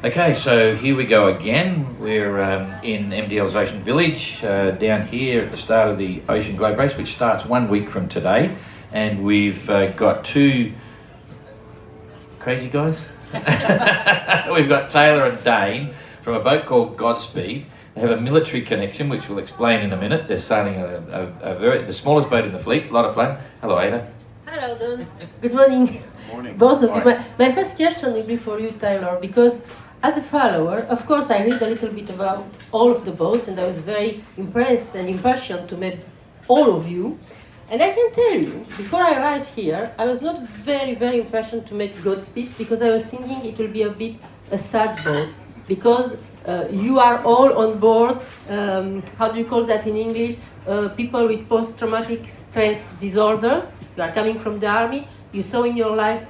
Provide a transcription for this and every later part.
Okay, so here we go again. We're in MDL's Ocean Village, down here at the start of the Ocean Globe Race, which starts 1 week from today. And we've got two crazy guys. We've got Taylor and Dane from a boat called Godspeed. They have a military connection, which we'll explain in a minute. They're sailing the smallest boat in the fleet, a lot of fun. Hello, Aida. Hello, Don. Good morning. Morning. Both of you. Morning. My first question will be for you, Taylor, because as a follower, of course, I read a little bit about all of the boats, and I was very impressed and impassioned to meet all of you. And I can tell you, before I arrived here, I was not very, very impassioned to meet Godspeed, because I was thinking it will be a bit a sad boat, because you are all on board, how do you call that in English? People with post-traumatic stress disorders. You are coming from the army, you saw in your life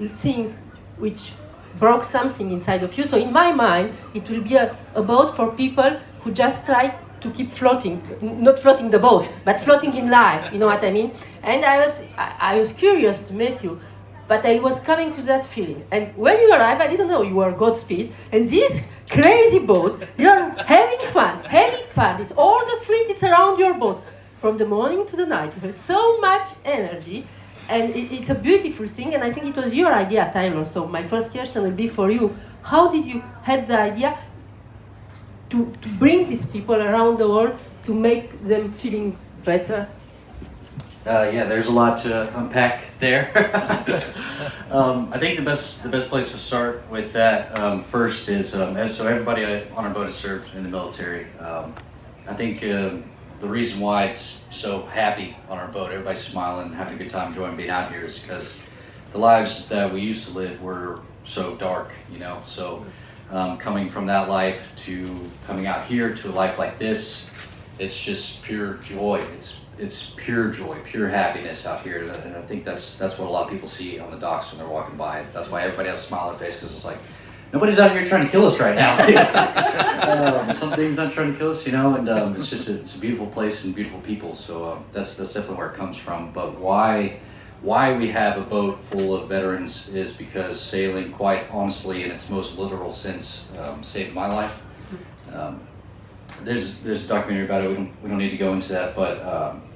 things which broke something inside of you. So in my mind, it will be a boat for people who just try to keep floating, not floating the boat, but floating in life, you know what I mean? And I was curious to meet you, but I was coming with that feeling. And when you arrived, I didn't know you were Godspeed, and this crazy boat, you're having fun, having parties, all the fleet is around your boat, from the morning to the night. You have so much energy, and it's a beautiful thing, and I think it was your idea, Taylor. So my first question will be for you. How did you have the idea to bring these people around the world to make them feeling better? Yeah, there's a lot to unpack there. I think the best place to start with that first is so everybody on our boat has served in the military. I think the reason why it's so happy on our boat, everybody's smiling, having a good time, enjoying being out here, is because the lives that we used to live were so dark, you know. So coming from that life to coming out here to a life like this, it's just pure joy. It's pure joy, pure happiness out here, and I think that's what a lot of people see on the docks when they're walking by. That's why everybody has a smile on their face, because it's like, nobody's out here trying to kill us right now. Some things not trying to kill us, you know, and it's a beautiful place and beautiful people. So that's definitely where it comes from. But why we have a boat full of veterans is because sailing, quite honestly, in its most literal sense, saved my life. There's a documentary about it. We don't need to go into that, but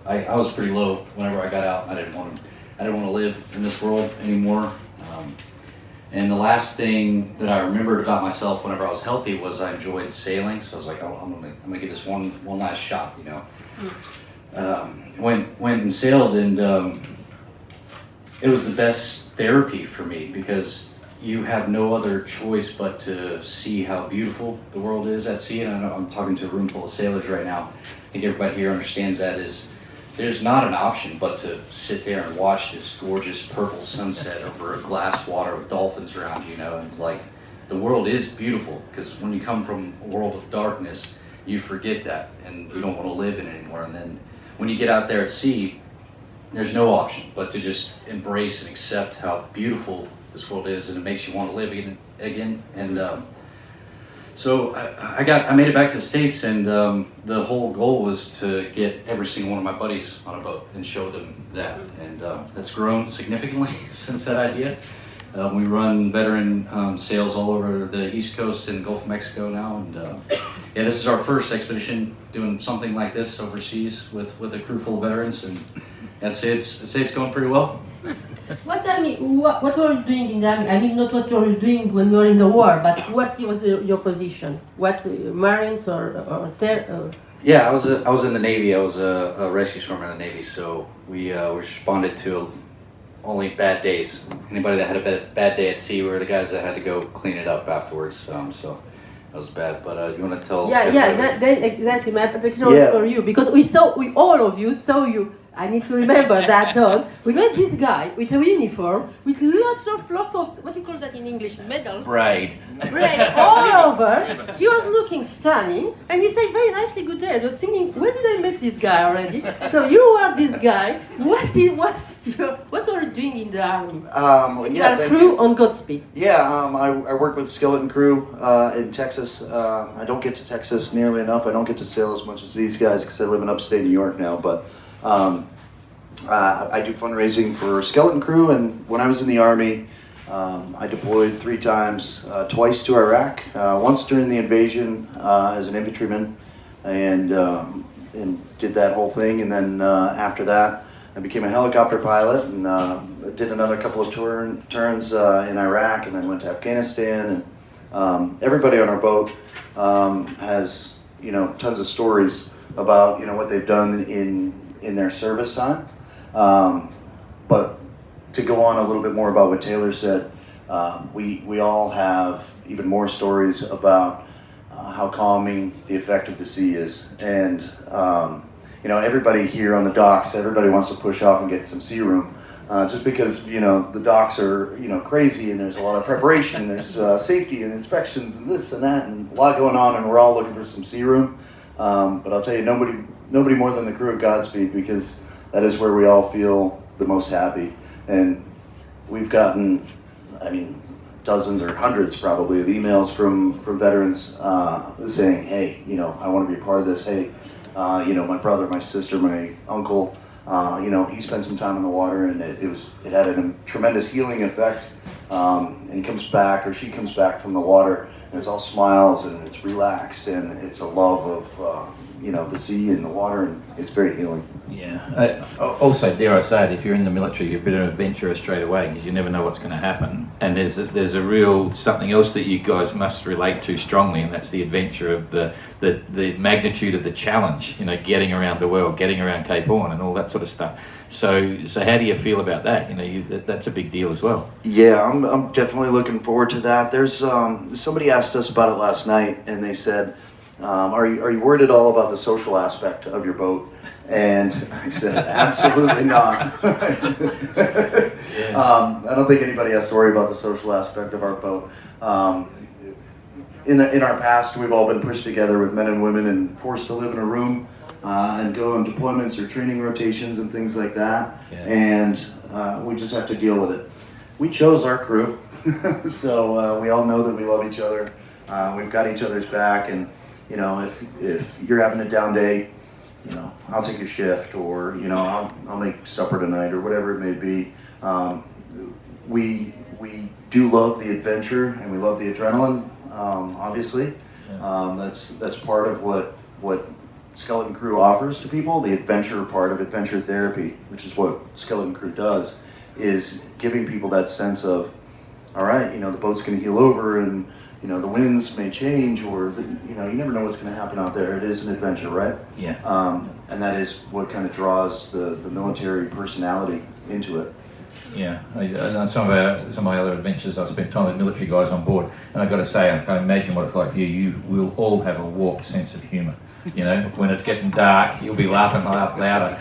I was pretty low whenever I got out. I didn't want to live in this world anymore. And the last thing that I remembered about myself whenever I was healthy was I enjoyed sailing. So I was like, I'm gonna give this one last shot, you know. Went and sailed, and it was the best therapy for me, because you have no other choice but to see how beautiful the world is at sea. And I know I'm talking to a room full of sailors right now. I think everybody here understands that there's not an option but to sit there and watch this gorgeous purple sunset over a glass water with dolphins around you, you know. And like, the world is beautiful, because when you come from a world of darkness, you forget that and you don't want to live in it anymore. And then when you get out there at sea, there's no option but to just embrace and accept how beautiful this world is, and it makes you want to live again. And so I made it back to the States, and the whole goal was to get every single one of my buddies on a boat and show them that. And that's grown significantly since that idea. We run veteran sails all over the East Coast and Gulf of Mexico now, and yeah, this is our first expedition doing something like this overseas with a crew full of veterans, and I'd say it's going pretty well. What were you doing in the army? I mean, not what were you doing when you were in the war, but what was your position? What, Marines or Yeah, I was in the Navy. I was a rescue swimmer in the Navy, so we responded to only bad days. Anybody that had a bad day at sea were the guys that had to go clean it up afterwards. So that was bad. But you want to tell? Yeah, that exactly. My question was for you, because we all of you saw you. I need to remember that, Don. We met this guy with a uniform with lots of what do you call that in English? Medals. Braid. Braid all over. He was looking stunning, and he said very nicely good day. I was thinking, where did I meet this guy already? So you were this guy. What were you doing in the army? You are crew on Godspeed. Yeah, I work with skeleton crew in Texas. I don't get to Texas nearly enough. I don't get to sail as much as these guys because I live in upstate New York now. But I do fundraising for skeleton crew, and when I was in the army, I deployed 3 times, twice to Iraq, once during the invasion as an infantryman, and did that whole thing. And then after that, I became a helicopter pilot and did another couple of turns in Iraq, and then went to Afghanistan. And everybody on our boat has, tons of stories about, what they've done in their service time. But to go on a little bit more about what Taylor said, we all have even more stories about how calming the effect of the sea is. And everybody here on the docks, everybody wants to push off and get some sea room, just because the docks are crazy, and there's a lot of preparation, there's safety and inspections and this and that, and a lot going on, and we're all looking for some sea room. But I'll tell you, nobody more than the crew at Godspeed, because that is where we all feel the most happy. And we've gotten, dozens or hundreds probably of emails from veterans saying, hey, I want to be a part of this. Hey, my brother, my sister, my uncle, he spent some time in the water, and it had a tremendous healing effect. And he comes back, or she comes back from the water, and it's all smiles, and it's relaxed, and it's a love of the sea and the water, and it's very healing. Yeah. Also, dare I say it, if you're in the military, you're a bit of an adventurer straight away, because you never know what's going to happen. And there's a real something else that you guys must relate to strongly, and that's the adventure of the magnitude of the challenge. Getting around the world, getting around Cape Horn, and all that sort of stuff. So how do you feel about that? That's a big deal as well. Yeah, I'm definitely looking forward to that. There's somebody asked us about it last night, and they said, are you worried at all about the social aspect of your boat? And I said, absolutely not. I don't think anybody has to worry about the social aspect of our boat. In our past, we've all been pushed together with men and women and forced to live in a room and go on deployments or training rotations and things like that. Yeah. And we just have to deal with it. We chose our crew, so we all know that we love each other. We've got each other's back, and if you're having a down day, I'll take your shift, or I'll make supper tonight, or whatever it may be. We do love the adventure, and we love the adrenaline. Obviously, that's part of what Skeleton Crew offers to people. The adventure part of adventure therapy, which is what Skeleton Crew does, is giving people that sense of, all right, the boat's going to heel over, and the winds may change, or you never know what's going to happen out there. It is an adventure, right? Yeah. And that is what kind of draws the military personality into it. Yeah, and some of my other adventures, I've spent time with military guys on board, and I've got to say, I can imagine what it's like here. You will all have a warped sense of humour. When it's getting dark, you'll be laughing louder.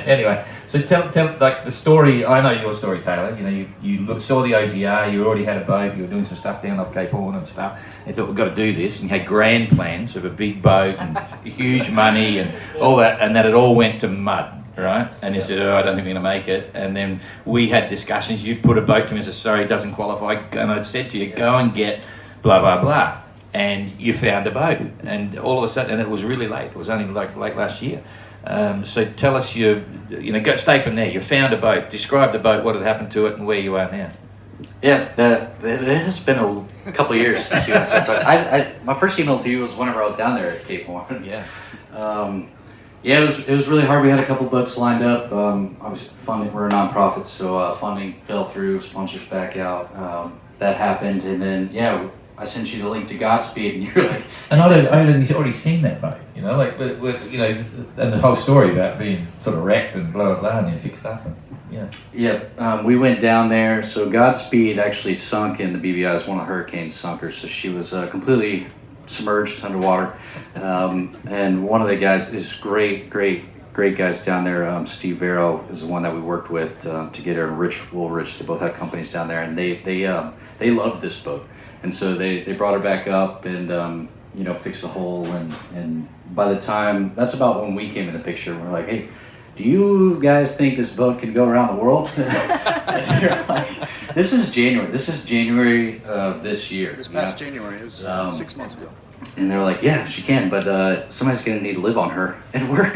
Anyway, so tell like the story. I know your story, Taylor. You saw the OGR. You already had a boat. You were doing some stuff down off Cape Horn and stuff. You thought, we've got to do this, and you had grand plans of a big boat and huge money and all that, and that it all went to mud. Right, and he said, I don't think we're going to make it. And then we had discussions. You'd put a boat to me and said, sorry, it doesn't qualify. And I'd said to you, go and get blah, blah, blah. And you found a boat. And all of a sudden, and it was really late. It was only like late last year. So tell us, stay from there. You found a boat. Describe the boat, what had happened to it, and where you are now. Yeah, it has been a couple of years since you guys started. My first email to you was whenever I was down there at Cape Horn. Yeah. Yeah, it was really hard. We had a couple boats lined up. Obviously, funding, we're a nonprofit, so funding fell through, sponsors back out. That happened, and then I sent you the link to Godspeed, and you're like, and I'd already seen that boat, and the whole story about being sort of wrecked and blah blah blah, and then fixed up, and we went down there. So Godspeed actually sunk in the BVI as one of the hurricane sunkers, so she was completely submerged underwater. And one of the guys is great guys down there. Steve Vero is the one that we worked with to get her. Rich Woolrich, they both have companies down there, and they loved this boat, and so they brought her back up and fixed the hull. And by the time, that's about when we came in the picture, we're like, hey, do you guys think this boat can go around the world? And you're like, this is January of this year. This past January, it was 6 months ago. And they're like, yeah, she can, but somebody's going to need to live on her and work.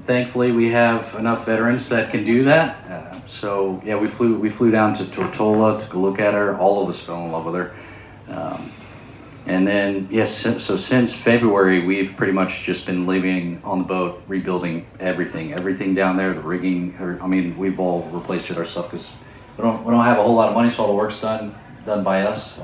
Thankfully, we have enough veterans that can do that. So yeah, we flew down to Tortola to go look at her. All of us fell in love with her. And then yes, so since February, we've pretty much just been living on the boat, rebuilding everything down there, the rigging. I mean, we've all replaced it ourselves because we don't have a whole lot of money, so all the work's done by us.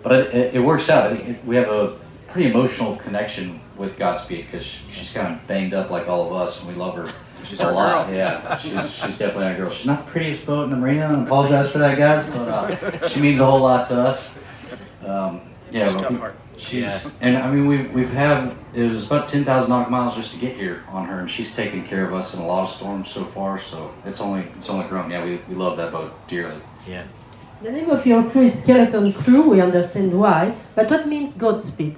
But it works out. I think we have a pretty emotional connection with Godspeed because she's kind of banged up like all of us, and we love her. She's a our lot. girl. Yeah, she's definitely our girl. She's not the prettiest boat in the marina, and I apologize for that, guys, but she means a whole lot to us. Yeah, She's got heart. And I mean it was about 10,000 nautical miles just to get here on her, and she's taken care of us in a lot of storms so far. So it's only grown. Yeah, we love that boat dearly. Yeah. The name of your crew is Skeleton Crew, we understand why, but what means Godspeed?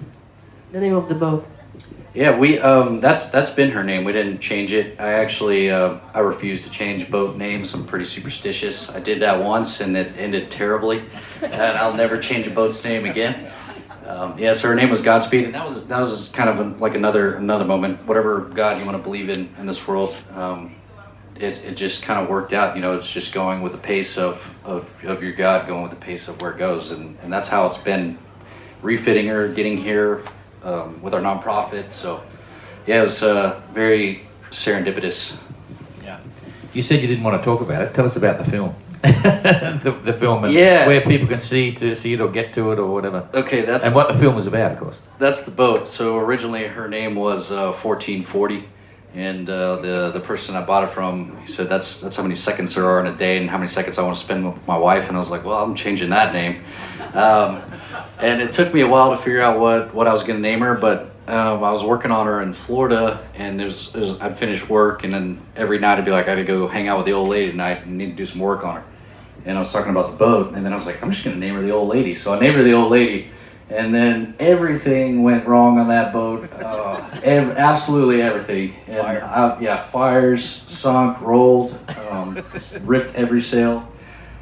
The name of the boat? Yeah, we that's been her name. We didn't change it. I actually I refuse to change boat names. I'm pretty superstitious. I did that once and it ended terribly, and I'll never change a boat's name again. Yeah, so her name was Godspeed, and that was kind of like another moment. Whatever God you want to believe in this world, it just kind of worked out. You know, it's just going with the pace of your God, going with the pace of where it goes, and that's how it's been. Refitting her, getting here. With our nonprofit, so yeah, it's very serendipitous. Yeah. You said you didn't want to talk about it. Tell us about the film. the film and Yeah. where people can see it or get to it or whatever. Okay, And what the film was about, of course. that's the boat. So originally her name was 1440, and the person I bought it from, he said that's how many seconds there are in a day and how many seconds I want to spend with my wife, and I was like, well, I'm changing that name. And it took me a while to figure out what I was going to name her, but I was working on her in Florida, and I'd finish work, and then every night I'd be like, I had to go hang out with the old lady tonight and need to do some work on her. And I was talking about the boat, and then I was like, I'm just going to name her the old lady. So I named her the old lady, and then everything went wrong on that boat. Absolutely everything. And fires, sunk, rolled, ripped every sail.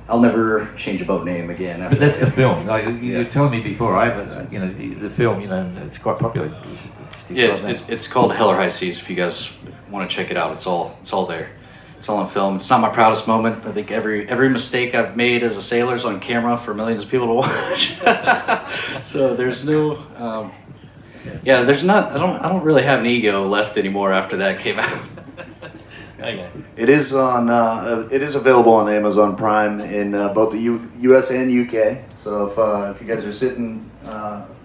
I'll never change a boat name again. But that's the film. Like, you Yeah. were telling me before, the film, it's quite popular. Yeah, it's called Hell or High Seas. If you guys want to check it out, it's all there. It's all on film. It's not my proudest moment. I think every mistake I've made as a sailor is on camera for millions of people to watch. So there's no, there's not. I don't really have an ego left anymore after that came out. Okay. It is on. It is available on Amazon Prime in both the U.S. and U.K. So if you guys are sitting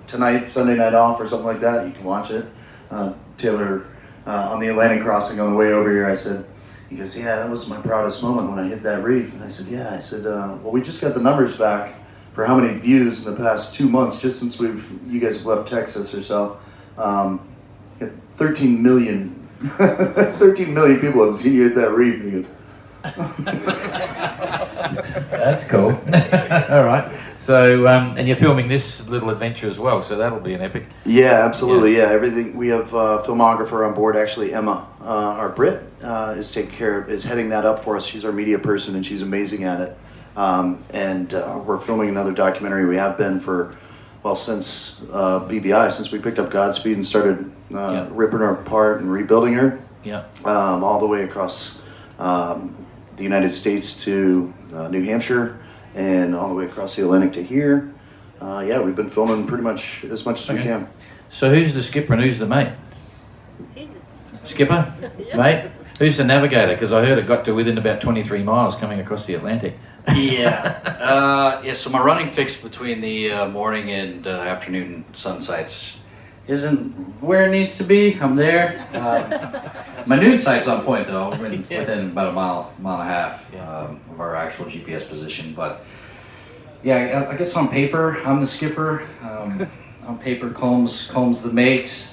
tonight, Sunday night off or something like that, you can watch it. Taylor on the Atlantic crossing on the way over here, he goes, yeah, that was my proudest moment when I hit that reef. And I said, yeah. I said, well, we just got the numbers back for how many views in the past 2 months, just since you guys have left Texas or so. 13 million. 13 million people have seen you hit that reef. And he goes, That's cool. All right. So, and you're filming this little adventure as well, so that'll be an epic. yeah, absolutely. Yeah, everything. We have a filmographer on board. Actually, Emma, our Brit, is heading that up for us. She's our media person, and she's amazing at it. And we're filming another documentary. We have been since BBI, since we picked up Godspeed and started ripping her apart and rebuilding her. Yeah. All the way across the United States to New Hampshire, and all the way across the Atlantic to here. We've been filming pretty much as we Okay. can. So who's the skipper and who's the mate? Skipper? Mate? Who's the navigator? Because I heard it got to within about 23 miles coming across the Atlantic. So my running fix between the morning and afternoon sunsights isn't where it needs to be. I'm there. My noon sight's on point though, within about a mile and a half of our actual GPS position. But yeah, I guess on paper I'm the skipper. On paper, Combs the mate.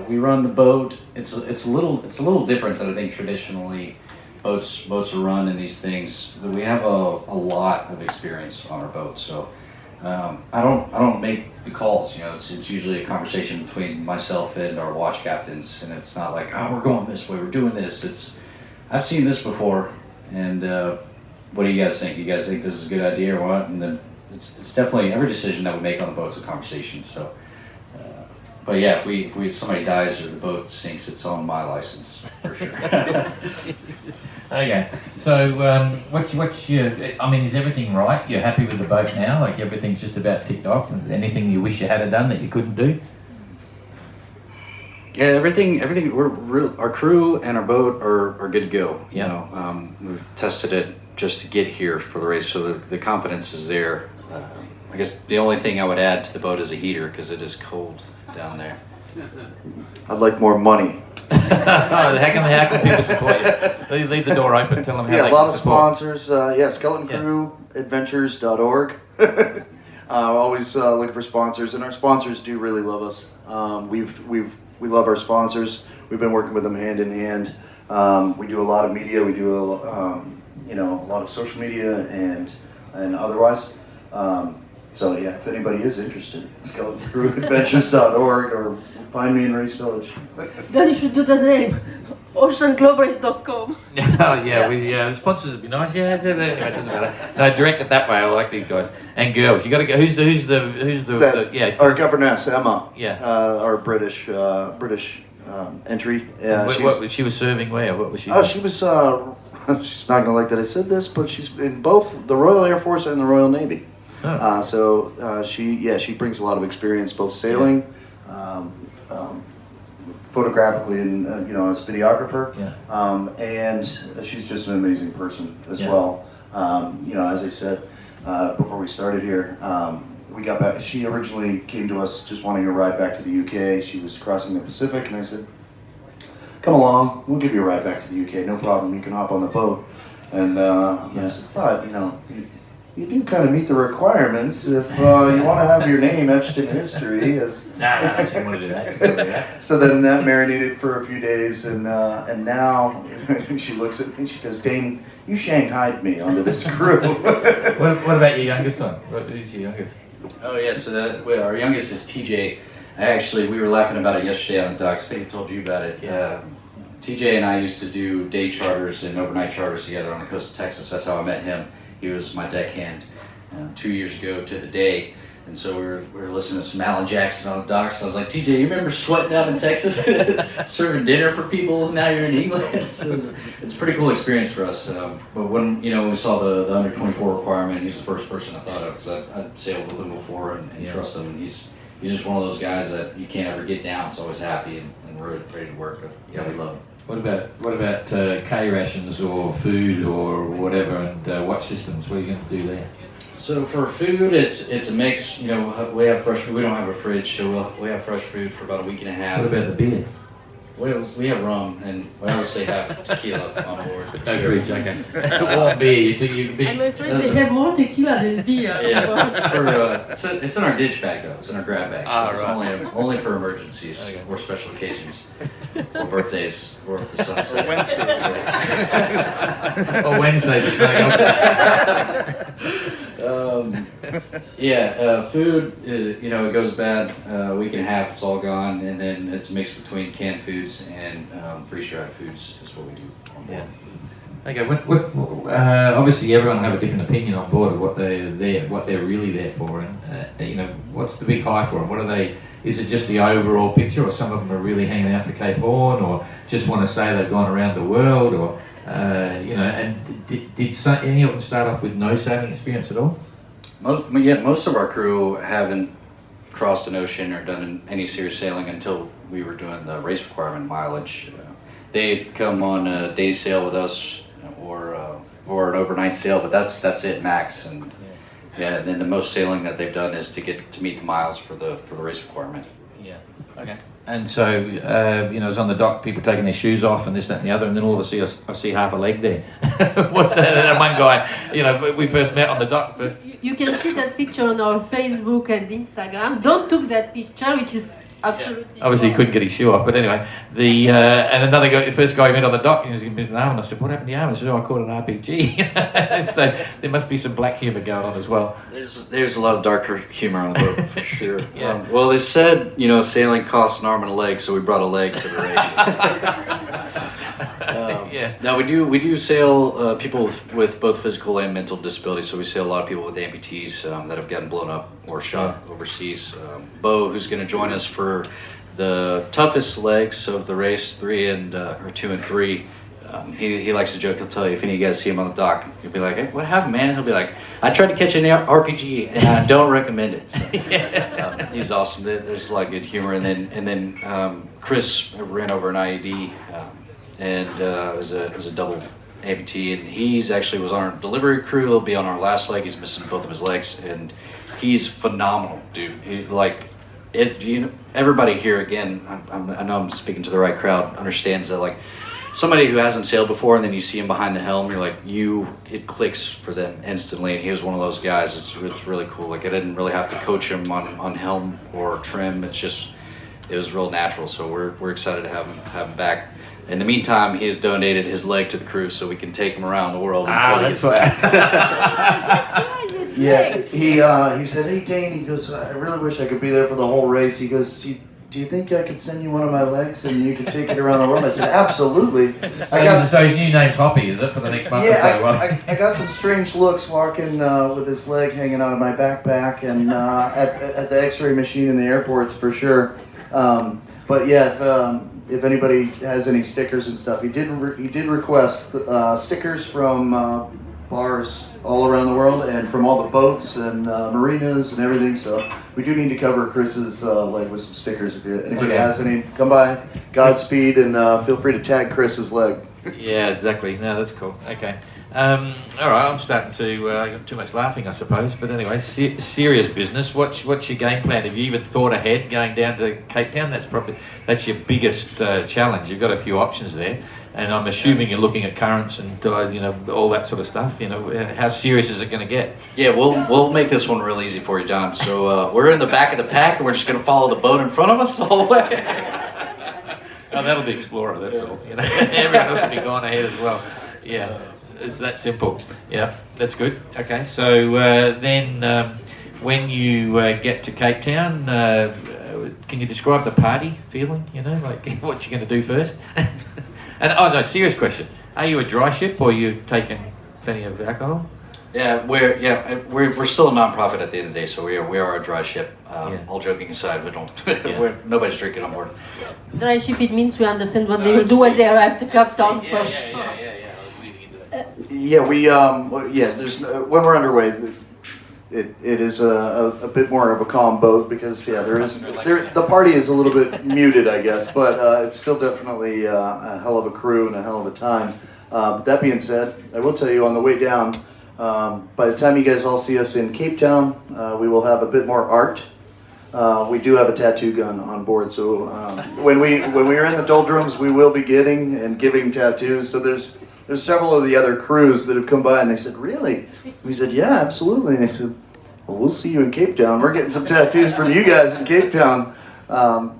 We run the boat. It's a little different than I think traditionally boats are run in these things. We have a lot of experience on our boat, so I don't make the calls. You know, it's usually a conversation between myself and our watch captains, and it's not like, oh, we're going this way, we're doing this. I've seen this before, and what do you guys think? You guys think this is a good idea or what? And then it's definitely every decision that we make on the boat's a conversation. So But yeah, if somebody dies or the boat sinks, it's on my license for sure. Okay, so what's your? I mean, is everything right? You're happy with the boat now? Like everything's just about ticked off? Anything you wish you had done that you couldn't do? Yeah, everything. Our crew and our boat are good to go. Yeah. You know, we've tested it just to get here for the race, so the confidence is there. I guess the only thing I would add to the boat is a heater because it is cold down there. I'd like more money. How can people support you? Leave the door open. Tell them how Yeah, they a lot can of support. sponsors. Skeleton Crew, Adventures.org. Always looking for sponsors, and our sponsors do really love us. We love our sponsors. We've been working with them hand in hand. We do a lot of media. We do a lot of social media and otherwise. So yeah, if anybody is interested, Skeleton Crew, Adventures.org, or find me in Race Village. Then you should do the name. OceanGlobeRace.com. The sponsors would be nice. Yeah, anyway, it doesn't matter. No, direct it that way. I like these guys and girls. You got to go. Who's the Our governess Emma. Yeah. Our British entry. Yeah. She was serving where? What was she? Oh, she was. She's not gonna like that I said this, but she's in both the Royal Air Force and the Royal Navy. Oh. She brings a lot of experience both sailing, photographically and as a videographer. Yeah. And she's just an amazing person as Yeah. well. As I said before we started here, we got back. She originally came to us just wanting to ride back to the UK. She was crossing the Pacific, and I said, "Come along, we'll give you a ride back to the UK. No problem. You can hop on the boat." And I said, "But you do kind of meet the requirements if you want to have your name etched in history." No, she didn't want to do that. So then that marinated for a few days, and now she looks at me and she goes, "Dane, you shanghaied me onto this crew." What about your youngest son? Who's your youngest? Oh yeah, so our youngest is TJ. We were laughing about it yesterday on the docks. I think I told you about it. Yeah. TJ and I used to do day charters and overnight charters together on the coast of Texas. That's how I met him. He was my deckhand 2 years ago to the day. And so we were listening to some Alan Jackson on the docks. I was like, TJ, you remember sweating out in Texas, serving dinner for people? Now you're in England. So it's a pretty cool experience for us. But when we saw the under 24 requirement, he's the first person I thought of because I'd sailed with him before and trust him. And he's just one of those guys that you can't ever get down. So always happy and ready to work. But yeah, we love him. What about K rations or food or whatever, and watch systems? What are you going to do there? So for food, it's a mix. We have fresh food. We don't have a fridge, so we have fresh food for about a week and a half. What about the beer? We have rum, and we always say have tequila on board. No fridge, okay. Warm beer, you can I'm afraid they have more tequila than beer. Yeah, it's in our ditch bag though. It's in our grab bag. So it's right. only for emergencies or special occasions, or birthdays, or if the sun's Or Wednesdays. Or Wednesdays, if nothing else. Food, it goes bad a week and a half, it's all gone, and then it's mixed between canned foods and freeze-dried foods is what we do on board. Okay, obviously everyone have a different opinion on board of what they're really there for, and what's the big high for them? What are they? Is it just the overall picture, or some of them are really hanging out for Cape Horn, or just want to say they've gone around the world, or and did any of them start off with no sailing experience at all? Most of our crew haven't crossed an ocean or done any serious sailing until we were doing the race requirement mileage. They'd come on a day sail with us or an overnight sail, but that's it max. And then the most sailing that they've done is to get to meet the miles for the race requirement. Yeah. Okay. And so, it's on the dock, people taking their shoes off and this, that, and the other, and then all of a sudden I see half a leg there. What's that? And one guy, we first met on the dock first. You can see that picture on our Facebook and Instagram. Don't took that picture, which is absolutely. Obviously, he couldn't get his shoe off, but anyway, and another guy, the first guy we met on the dock, he was in his arm, and I said, "What happened to your arm?" He said, "Oh, I caught an RPG." So there must be some black humour going on as well. There's a lot of darker humor on the boat for sure. Well, they said sailing costs an arm and a leg, so we brought a leg to the race. Yeah. No, we do sail people with both physical and mental disabilities. So we sail a lot of people with amputees that have gotten blown up or shot overseas. Bo, who's going to join us for the toughest legs of the race, 2 and 3. He likes to joke. He'll tell you if any of you guys see him on the dock, he'll be like, "Hey, what happened, man?" And he'll be like, "I tried to catch an RPG and I don't recommend it." So, he's awesome. There's a lot of good humor. And then Chris ran over an IED and was a double amputee, and he's actually was on our delivery crew. He'll be on our last leg. He's missing both of his legs, and he's phenomenal, dude. Everybody here again. I know I'm speaking to the right crowd. Understands that like. Somebody who hasn't sailed before, and then you see him behind the helm, you're like, it clicks for them instantly. And he was one of those guys. It's really cool. Like I didn't really have to coach him on helm or trim. It was real natural. So we're excited to have him back. In the meantime, he has donated his leg to the crew, so we can take him around the world until he gets back. That's right. It's Yeah, he said, "Hey Dane," he goes, "I really wish I could be there for the whole race." He goes, "Do you think I could send you one of my legs and you could take it around the world?" I said, "Absolutely." So his new name's Hoppy, is it, for the next month or so? I got some strange looks walking with this leg hanging out of my backpack and at the X-ray machine in the airports for sure. But yeah, if anybody has any stickers and stuff, he did request stickers from bars all around the world and from all the boats and marinas and everything. So we do need to cover Chris's leg with some stickers. If anybody has any, come by Godspeed and feel free to tag Chris's leg. Yeah, exactly. No, that's cool. Okay. All right, I'm starting to too much laughing, I suppose. But anyway, serious business. What's your game plan? Have you even thought ahead going down to Cape Town? That's your biggest challenge. You've got a few options there, and I'm assuming you're looking at currents and all that sort of stuff. How serious is it going to get? Yeah, we'll make this one real easy for you, John. So we're in the back of the pack, and we're just going to follow the boat in front of us all the way. Oh, that'll be Explorer. That's all. Everyone else will be going ahead as well. Yeah. It's that simple. Yeah, that's good. Okay, so then when you get to Cape Town, can you describe the party feeling? Like what you're going to do first? And serious question: are you a dry ship or are you taking plenty of alcohol? Yeah, we're still a non-profit at the end of the day, so we are a dry ship. All joking aside, we don't. Nobody's drinking on board. Dry ship. It means we understand what they will do when they arrive to Cape Town for sure. Yeah, there's when we're underway, it is a bit more of a calm boat because the party is a little bit muted, I guess, but it's still definitely a hell of a crew and a hell of a time. But that being said, I will tell you on the way down, by the time you guys all see us in Cape Town, we will have a bit more art. We do have a tattoo gun on board, so when we are in the doldrums, we will be getting and giving tattoos. So there's several of the other crews that have come by and they said, "Really?" We said, "Yeah, absolutely." And they said, "Well, we'll see you in Cape Town. We're getting some tattoos from you guys in Cape Town."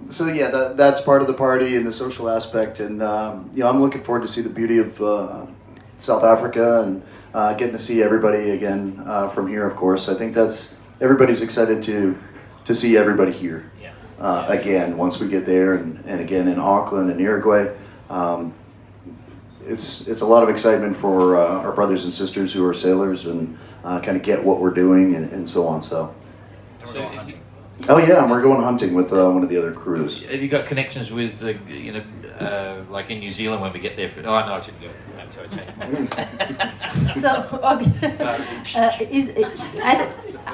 So yeah, that's part of the party and the social aspect. And I'm looking forward to see the beauty of South Africa and getting to see everybody again from here. Of course, I think everybody's excited to see everybody here again once we get there and again in Auckland and Uruguay. It's a lot of excitement for our brothers and sisters who are sailors and kind of get what we're doing and so on. So, oh yeah, and we're going hunting with one of the other crews. Have you got connections with like in New Zealand when we get there? No, I shouldn't do it. I'm sorry. So,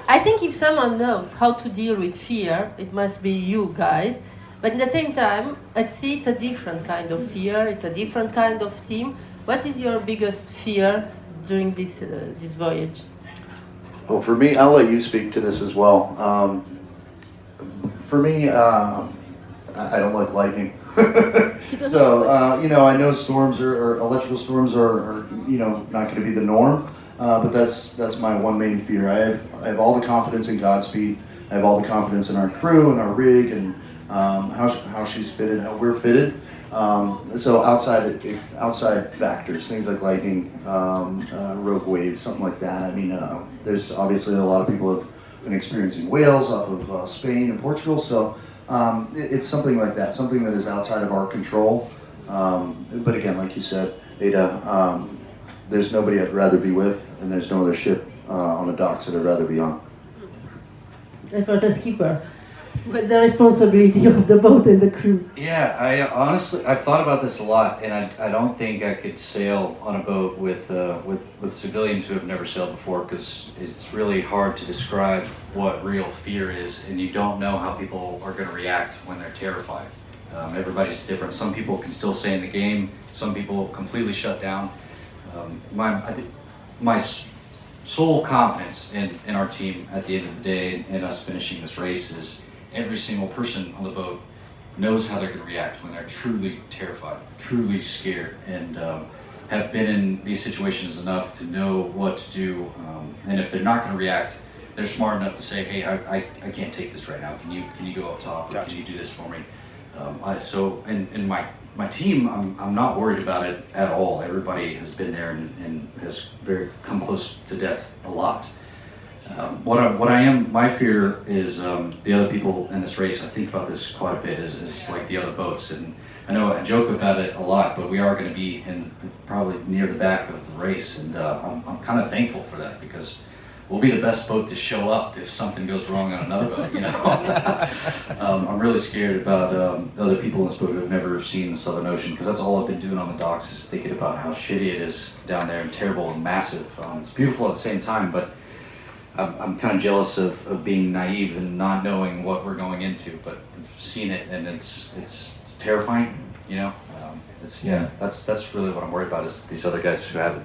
I think if someone knows how to deal with fear, it must be you guys. But at the same time, at sea it's a different kind of fear. It's a different kind of team. What is your biggest fear during this voyage? Well, for me, I'll let you speak to this as well. For me, I don't like lightning. So, I know storms or electrical storms are not going to be the norm. But that's my one main fear. I have all the confidence in Godspeed. I have all the confidence in our crew and our rig and how she's fitted, how we're fitted. So outside factors, things like lightning, rogue waves, something like that. I mean, there's obviously a lot of people have been experiencing whales off of Spain and Portugal. So it's something like that, something that is outside of our control. But again, like you said, Aida, there's nobody I'd rather be with, and there's no other ship on the docks that I'd rather be on. And for the skipper, what's the responsibility of the boat and the crew? Yeah, I've thought about this a lot, and I don't think I could sail on a boat with civilians who have never sailed before, because it's really hard to describe what real fear is, and you don't know how people are going to react when they're terrified. Everybody's different. Some people can still stay in the game. Some people completely shut down. I think my sole confidence in our team at the end of the day and us finishing this race is every single person on the boat knows how they're going to react when they're truly terrified, truly scared, and have been in these situations enough to know what to do. And if they're not going to react, they're smart enough to say, "Hey, I can't take this right now. Can you go up top? Or Gotcha. Can you do this for me?" In my team, I'm not worried about it at all. Everybody has been there and has come close to death a lot. What I am, my fear is the other people in this race. I think about this quite a bit. Is like the other boats, and I know I joke about it a lot, but we are going to be in probably near the back of the race, and I'm kind of thankful for that, because we'll be the best boat to show up if something goes wrong on another boat, you know. I'm really scared about other people in this boat who have never seen the Southern Ocean, because that's all I've been doing on the docks, is thinking about how shitty it is down there and terrible and massive. It's beautiful at the same time, but I'm kind of jealous of being naive and not knowing what we're going into, but I've seen it and it's terrifying, you know. That's really what I'm worried about, is these other guys who have it.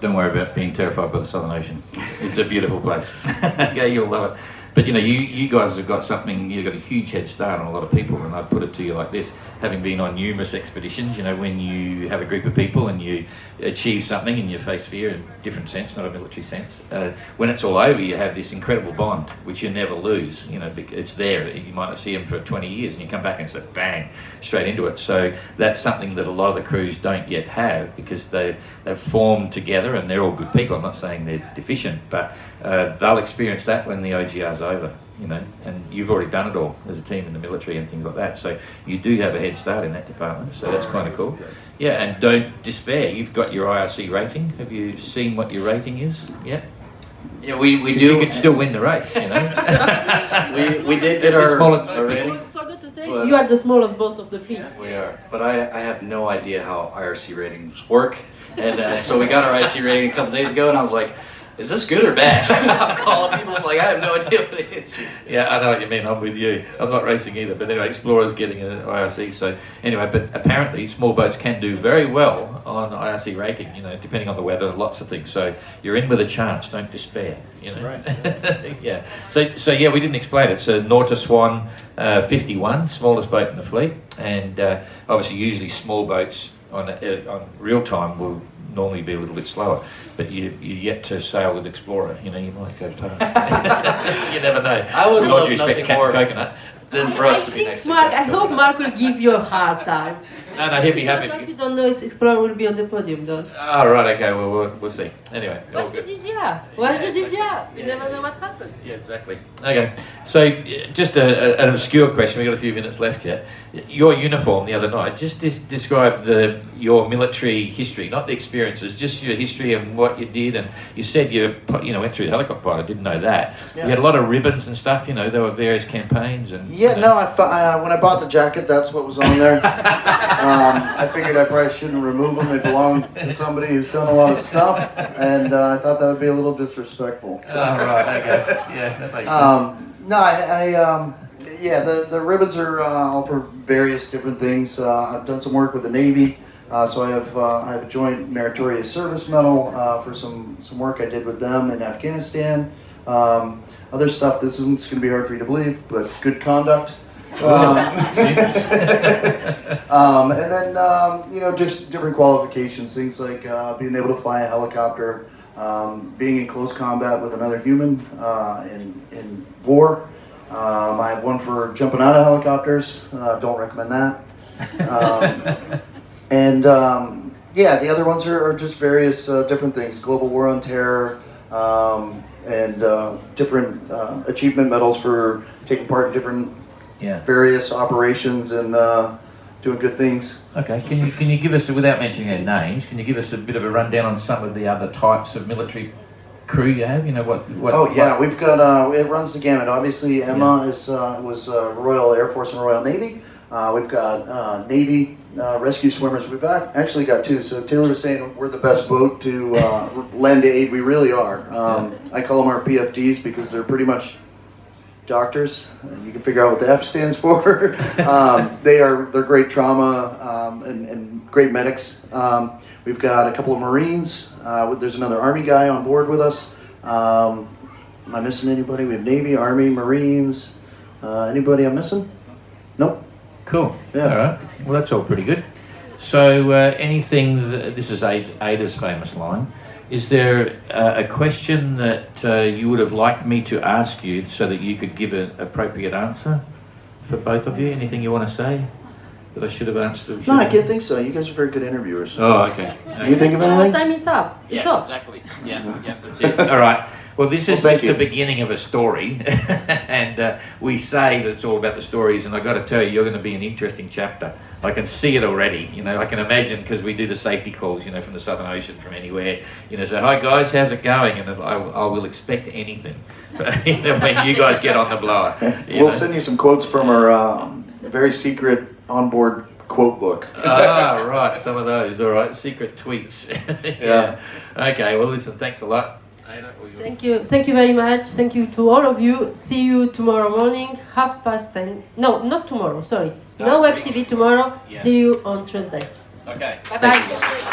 Don't worry about being terrified by the Southern Ocean. It's a beautiful place. Yeah, you'll love it. But you know, you guys have got something, you've got a huge head start on a lot of people, and I put it to you like this, having been on numerous expeditions, you know, when you have a group of people and you achieve something and you face fear in a different sense, not a military sense, when it's all over, you have this incredible bond, which you never lose, you know, it's there. You might not see them for 20 years and you come back and say, bang, straight into it. So that's something that a lot of the crews don't yet have, because they've formed together, and they're all good people. I'm not saying they're deficient, but they'll experience that when the OGR's over, you know, and you've already done it all as a team in the military and things like that, so you do have a head start in that department, so that's kind of cool. Yeah, and don't despair. You've got your IRC rating. Have you seen what your rating is yet? Yeah, we 'Cause do. you could still win the race, you know. we did It's get the smallest our boat. rating. Forgot to tell But- you are the smallest boat of the fleet. We are, but I have no idea how IRC ratings work, and so we got our IRC rating a couple days ago, and I was like, is this good or bad? I'm calling people, I'm like, I have no idea what it is. Yeah, I know what you mean. I'm with you. I'm not racing either. But anyway, Explorer's getting an IRC. So anyway, but apparently small boats can do very well on IRC rating, you know, depending on the weather, lots of things. So you're in with a chance. Don't despair, you know. Right. Yeah. So yeah, we didn't explain it. So Nauta Swan 51, smallest boat in the fleet. And obviously usually small boats on real time will normally be a little bit slower, but you're yet to sail with Explorer, you know, you might go past. You never know. I would With all love due respect, nothing Captain more Coconut. than for us to be next to Mark, I Captain hope Coconut. Mark will give you a hard time. No, he'll be Because happy. what you don't know is Explorer will be on the podium, don't? Oh, right, okay, well, we'll see. Anyway, all What's the good. GGR? What's the GGR? You Yeah, never yeah. know what happened. Yeah, exactly. Okay, so just an obscure question. We've got a few minutes left yet. Your uniform the other night, just describe your military history, not the experiences, just your history and what you did. And you said you went through the helicopter pilot. I didn't know that. Yeah. You had a lot of ribbons and stuff. You know, there were various campaigns and. Yeah, you know. no, when I bought the jacket, that's what was on there. I figured I probably shouldn't remove them. They belong to somebody who's done a lot of stuff, and I thought that would be a little disrespectful. Oh, right, okay. Yeah, that makes sense. No, yeah, the ribbons are all for various different things. I've done some work with the Navy, so I have a Joint Meritorious Service Medal for some work I did with them in Afghanistan. Other stuff, this isn't going to be hard for you to believe, but good conduct. And then, just different qualifications, things like being able to fly a helicopter, being in close combat with another human in war. I have one for jumping out of helicopters. Don't recommend that. The other ones are just various different things. Global War on Terror, and different achievement medals for taking part in different Yeah. various operations in doing good things. Okay, can you give us, without mentioning their names, can you give us a bit of a rundown on some of the other types of military crew you have? You know what? Oh yeah, we've got it runs the gamut. Obviously, Emma was Royal Air Force and Royal Navy. We've got Navy rescue swimmers. We've actually got two. So Taylor was saying we're the best boat to lend aid. We really are. I call them our PFDs because they're pretty much doctors. You can figure out what the F stands for. They're great trauma and great medics. We've got a couple of Marines. There's another Army guy on board with us. Am I missing anybody? We have Navy, Army, Marines. Anybody I'm missing? Nope. Cool. Yeah. All right. Well, that's all pretty good. So, this is Aida's famous line. Is there a question that you would have liked me to ask you so that you could give an appropriate answer for both of you? Anything you want to say that I should have answered? No, I can't think so. You guys are very good interviewers. Oh, okay. You think of anything? Time is up. It's off. Exactly. Yeah, that's it. All right. Well, this is Well, just thank the you. beginning of a story, and we say that it's all about the stories. And I got to tell you, you're going to be an interesting chapter. I can see it already. You know, I can imagine because we do the safety calls. You know, from the Southern Ocean, from anywhere. You know, say, "Hi guys, how's it going?" And I will expect anything. You know, when you guys get on the blower. We'll send you some quotes from our very secret onboard quote book. Ah, right. Some of those. All right. Secret tweets. Yeah. Okay. Well, listen. Thanks a lot. Aida, Thank you. Thank you very much. Thank you to all of you. See you tomorrow morning, 10:30. No, not tomorrow. Sorry. No web TV tomorrow. Yeah. See you on Tuesday. Okay. Bye bye.